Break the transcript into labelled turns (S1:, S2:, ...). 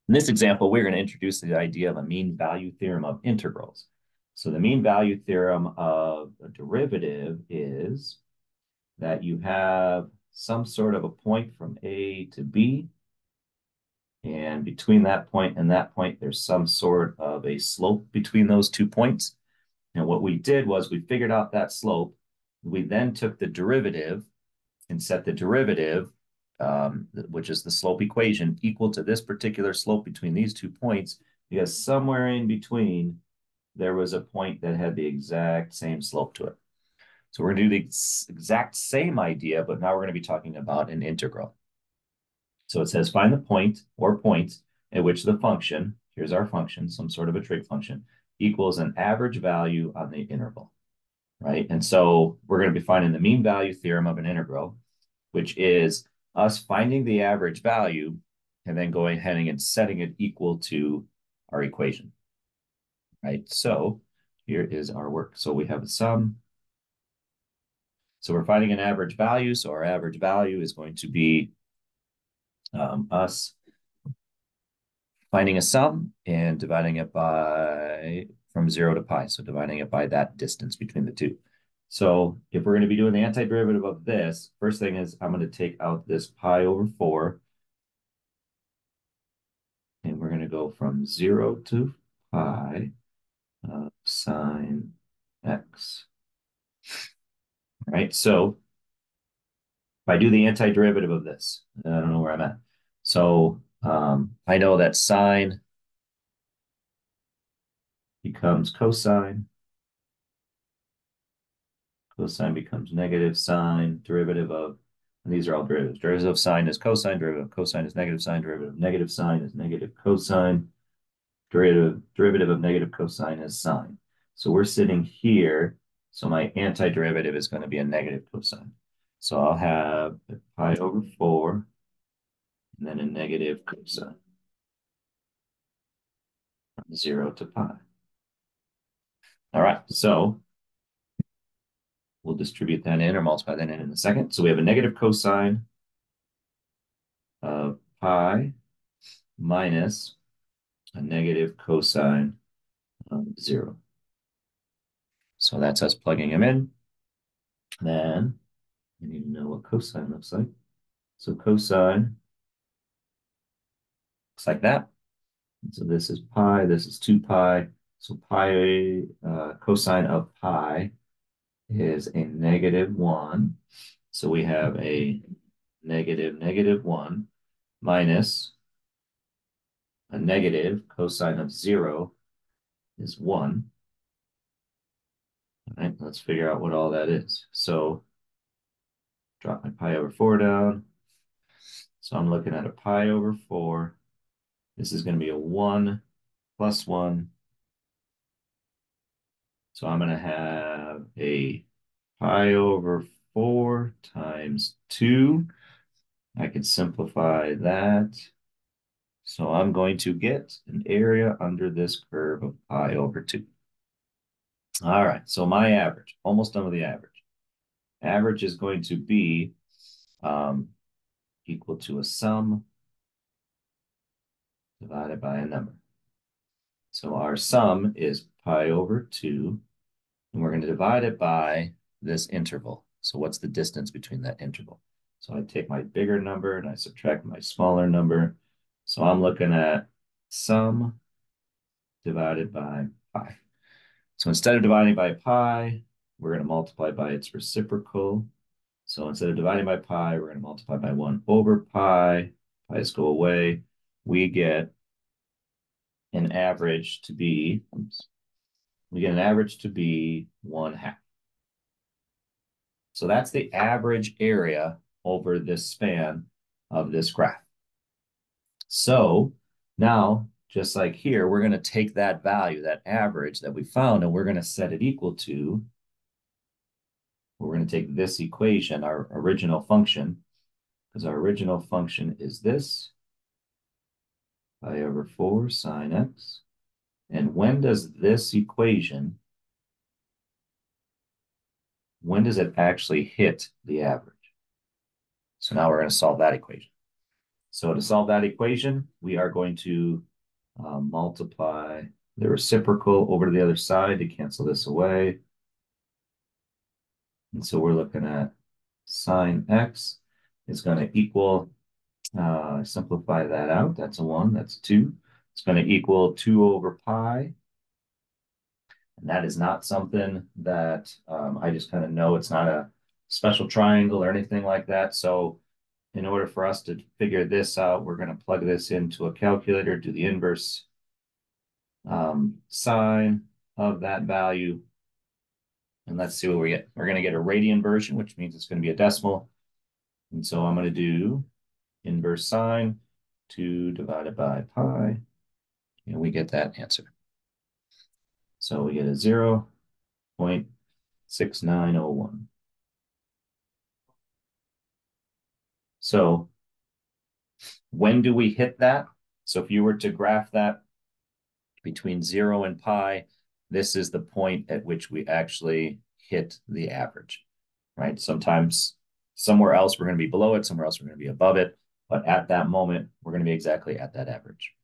S1: In this example, we're going to introduce the idea of a mean value theorem of integrals. So the mean value theorem of a derivative is that you have some sort of a point from A to B, and between that point and that point, there's some sort of a slope between those 2 points. And what we did was we figured out that slope. We then took the derivative and set the derivative, which is the slope equation, equal to this particular slope between these 2 points, because somewhere in between, there was a point that had the exact same slope to it. So we're going to do the exact same idea, but now we're going to be talking about an integral. So it says find the point or points at which the function, here's our function, some sort of a trig function, equals an average value on the interval, right? And so we're going to be finding the mean value theorem of an integral, which is us finding the average value and then going ahead and setting it equal to our equation, right? So here is our work. So we have a sum. So we're finding an average value. So our average value is going to be us finding a sum and dividing it by from 0 to pi. So dividing it by that distance between the two. So if we're going to be doing the antiderivative of this, first thing is I'm going to take out this pi over 4. And we're going to go from 0 to pi of sine x. All right, so if I do the antiderivative of this, I don't know where I'm at. So I know that sine becomes cosine. Cosine becomes negative sine, derivative of, and these are all derivatives. Derivative of sine is cosine, derivative of cosine is negative sine, derivative of negative sine is negative cosine, derivative of negative cosine is sine. So we're sitting here, so my antiderivative is going to be a negative cosine. So I'll have pi over 4, and then a negative cosine from 0 to pi. All right, so we'll distribute that in or multiply that in a second. So we have a negative cosine of pi minus a negative cosine of 0. So that's us plugging them in. Then we need to know what cosine looks like. So cosine looks like that. So this is pi, this is 2 pi. So pi, cosine of pi is a negative 1. So we have a negative 1 minus a negative cosine of 0 is 1. All right, let's figure out what all that is. So drop my pi over 4 down. So I'm looking at a pi over 4. This is going to be a 1 plus 1. So I'm going to have a pi over 4 times 2. I could simplify that. So I'm going to get an area under this curve of pi over 2. All right, so my average, almost done with the average. Average is going to be equal to a sum divided by a number. So our sum is pi over 2, and we're going to divide it by this interval. So what's the distance between that interval? So I take my bigger number and I subtract my smaller number. So I'm looking at sum divided by pi. So instead of dividing by pi, we're going to multiply by its reciprocal. So instead of dividing by pi, we're going to multiply by 1 over pi. Pi's go away. We get an average to be, we get an average to be 1/2. So that's the average area over this span of this graph. So now, just like here, we're going to take that value, that average that we found, and we're going to set it equal to, we're going to take this equation, our original function, because our original function is this, pi over 4 sine x. And when does this equation, when does it actually hit the average? So now we're going to solve that equation. So to solve that equation, we are going to multiply the reciprocal over to the other side to cancel this away. And so we're looking at sine x is going to equal, simplify that out. That's a 1, that's a 2. It's going to equal 2 over pi. And that is not something that I just kind of know. It's not a special triangle or anything like that. So in order for us to figure this out, we're going to plug this into a calculator, do the inverse sine of that value. And let's see what we get. We're going to get a radian version, which means it's going to be a decimal. And so I'm going to do inverse sine 2 divided by pi, and we get that answer. So we get a 0.6901. So when do we hit that? So if you were to graph that between 0 and pi, this is the point at which we actually hit the average, right? Sometimes somewhere else we're going to be below it, somewhere else we're going to be above it, but at that moment, we're going to be exactly at that average.